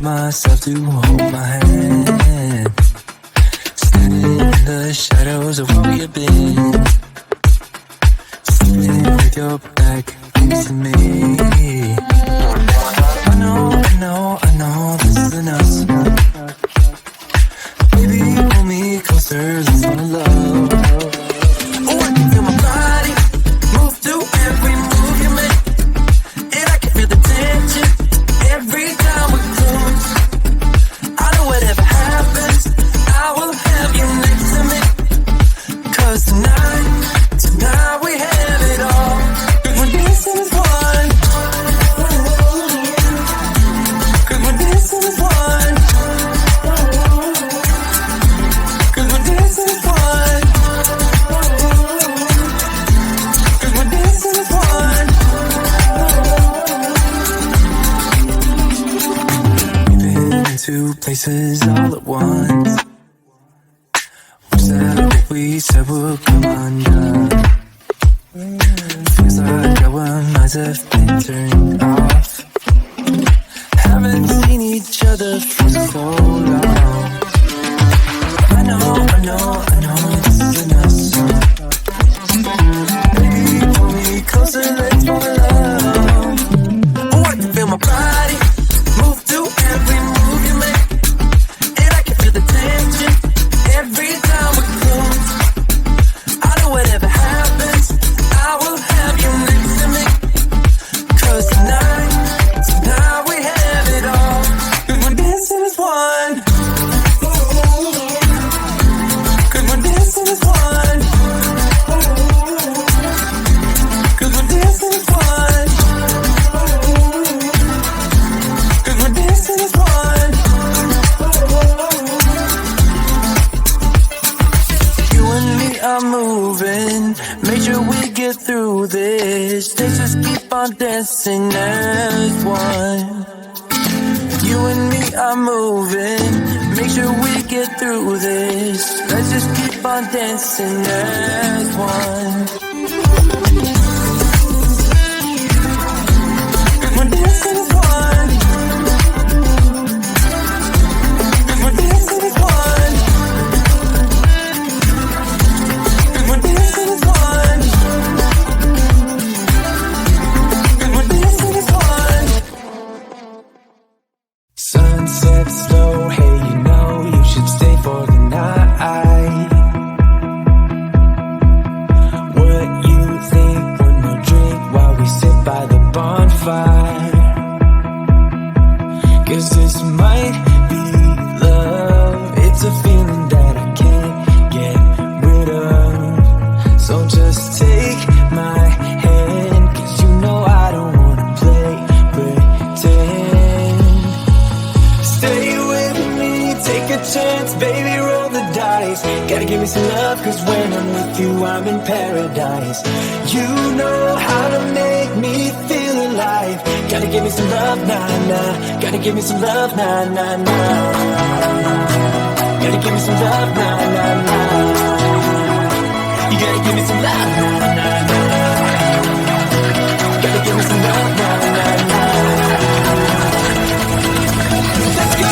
myself to hold my hand. Standing in the shadows of where we've been. Sitting with your back facing me. I know this isn't us. Baby, pull me closer, let's fall in love. Oh, I can feel my body move through every move you make. And I can feel the tension every time we close. I know whatever happens, I will have you next to me. 'Cause tonight we have it all. 'Cause we're dancing as one. 'Cause we're dancing as one. 'Cause we're dancing as one. 'Cause we're dancing as one. We've been in two places all at once. Was that what we said would come undone? Feels like our minds have been turned off. Haven't seen each other for so long. I know this isn't us. Baby, pull me closer, let's fall in love. Oh, I can feel my body move through every move you make. And I can feel the tension every time we close. I know whatever happens, I will have you next to me. 'Cause tonight we have it all. 'Cause we're dancing as one. 'Cause we're dancing as one. 'Cause we're dancing as one. 'Cause we're dancing as one. You and me are moving, make sure we get through this. Let's just keep on dancing as one. You and me are moving, make sure we get through this. Let's just keep on dancing as one. 'Cause we're dancing as one. 'Cause we're dancing as one. 'Cause we're dancing as one. 'Cause we're dancing as one. Sunset slow, hey, you know you should stay for the night. What you think, one more drink while we sit by the bonfire? 'Cause this might be love, it's a feeling that I can't get rid of. So just take my hand, 'cause you know I don't wanna play pretend. Stay with me, take a chance, baby, roll the dice. Gotta give me some love, 'cause when I'm with you, I'm in paradise. You know how to make me feel alive. Gotta give me some love, nah, nah. Gotta give me some love, nah, nah, nah. Gotta give me some love, nah, nah, nah. You gotta give me some love, nah, nah, nah. Gotta give me some love, nah, nah, nah. Let's go!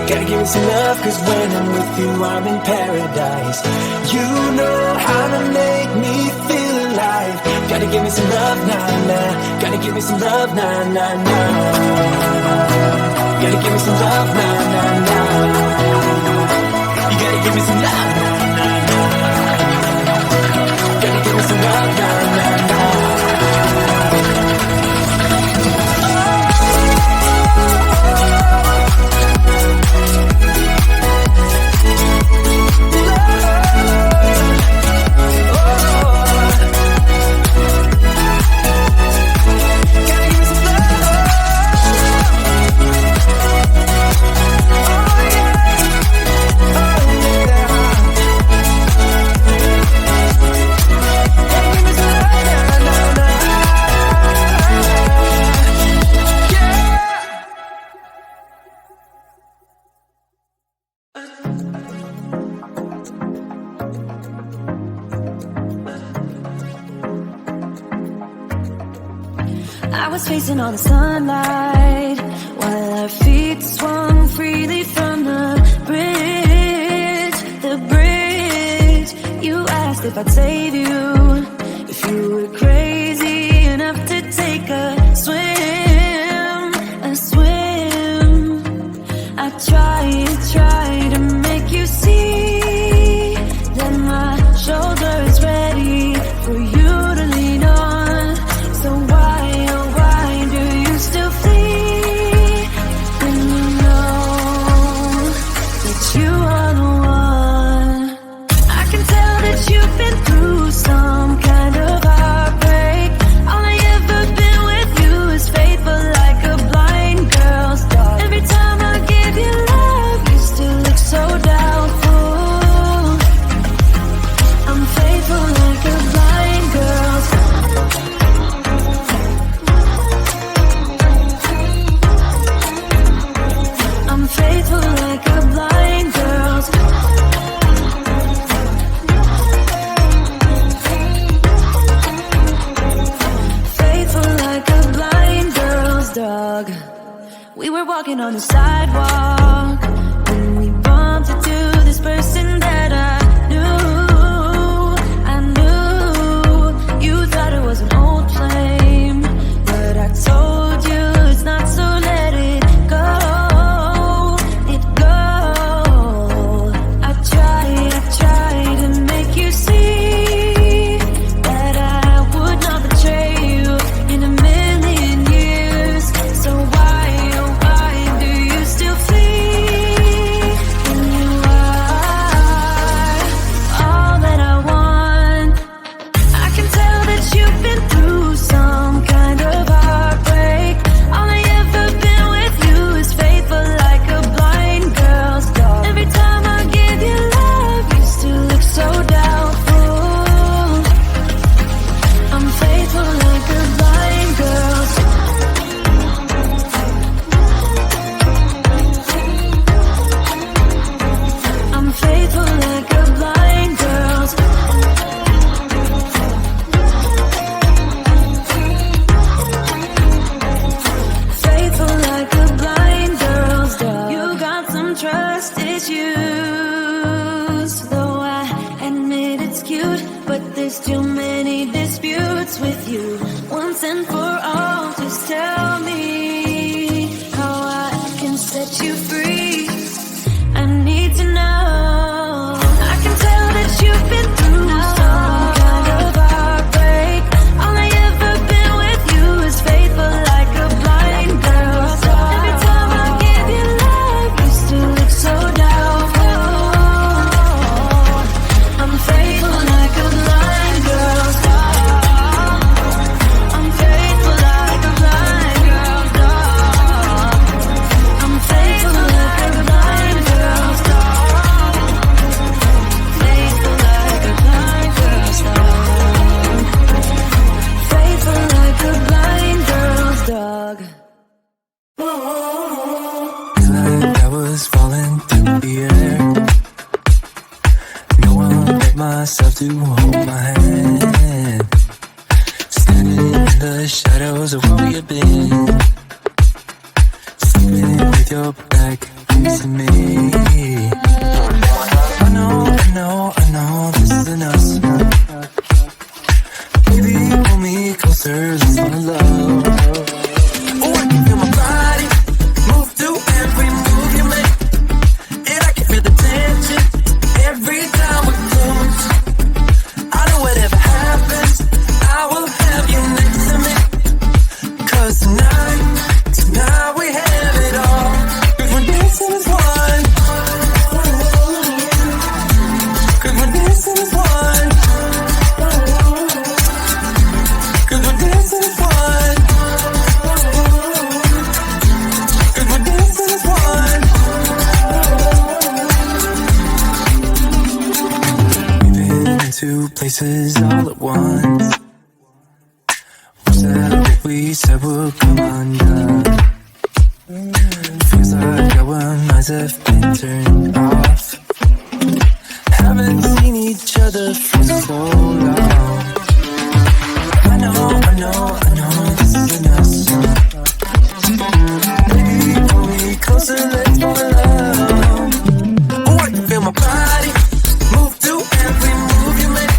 Gotta give me some love, 'cause when I'm with you, I'm in paradise. You know how to make me feel alive. me some love, nah, nah. Gotta give me some love, nah, nah, nah. Gotta give me some love, nah, nah, nah. You gotta give me some love, nah, nah, nah. Gotta give me some love, nah, nah, nah. I was facing all the sunlight while our feet swung freely from the bridge. The bridge. You asked if I'd save you, if you were crazy enough to take a swim, a swim. I tried to make you see that my shoulder is ready for you to lean on. So why do you still flee when you know that you are the one? I can tell that you've been through some kind of heartbreak. All I ever been with you is faithful like a blind girl's dog. Every time I give you love, you still look so doubtful. I'm faithful like a blind girl's dog. Faithful like a blind girl's faithful like a blind girl's dog. We were walking on the sidewalk when we bumped into this person that I knew. You thought it was an old flame, but I told you it's not, so let it go. myself to hold my hand, standing in the shadows of where we have been, sleeping with your back facing me. I know this isn't us. Baby, hold me close. once. Wish that what we said would come undone. Feels like our minds have been turned off. Haven't seen each other for so long. I know this is enough. Baby, pull me closer, let's fall in love. Oh, I can feel my body move through every move you make,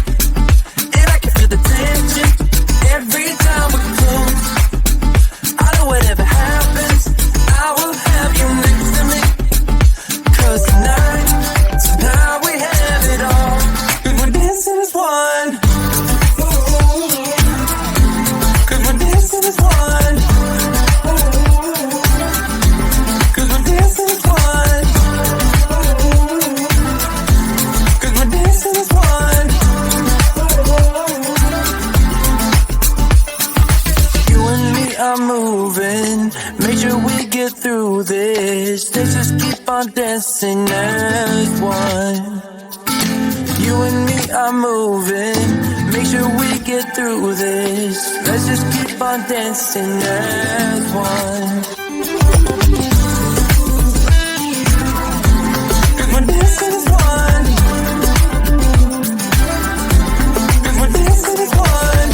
and I can feel the tension every time we close. I know whatever happens, I will have you next to me. 'Cause tonight we have it all. 'Cause we're dancing as one. 'Cause we're dancing as one. 'Cause we're dancing as one. 'Cause we're dancing as one. You and me are moving. Make sure we get through this. Let's just keep on dancing as one. You and me are moving. Make sure we get through this. Let's just keep on dancing as one. 'Cause we're dancing as one. 'Cause we're dancing as one.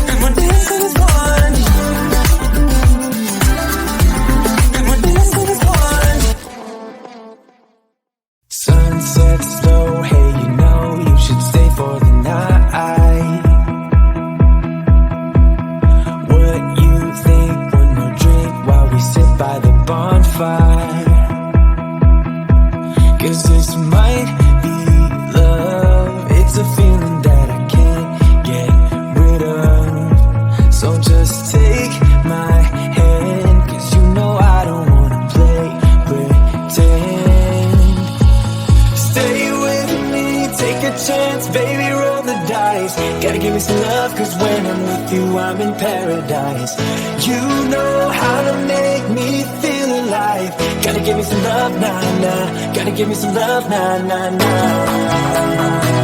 'Cause we're dancing as one. 'Cause we're dancing as one. Sunset slow, hey, you know you should stay for the night. What you think when we drink while we sit by the bonfire? 'Cause this might be love. It's a feeling that I can't get rid of. So just take my hand, 'cause you know I don't wanna play pretend. Stay with me, take a chance, baby, roll the dice. Gotta give me some love, 'cause when I'm with you, I'm in paradise. You know how to make me feel alive. Gotta give me some love, nah, nah. Gotta give me some love, nah, nah, nah.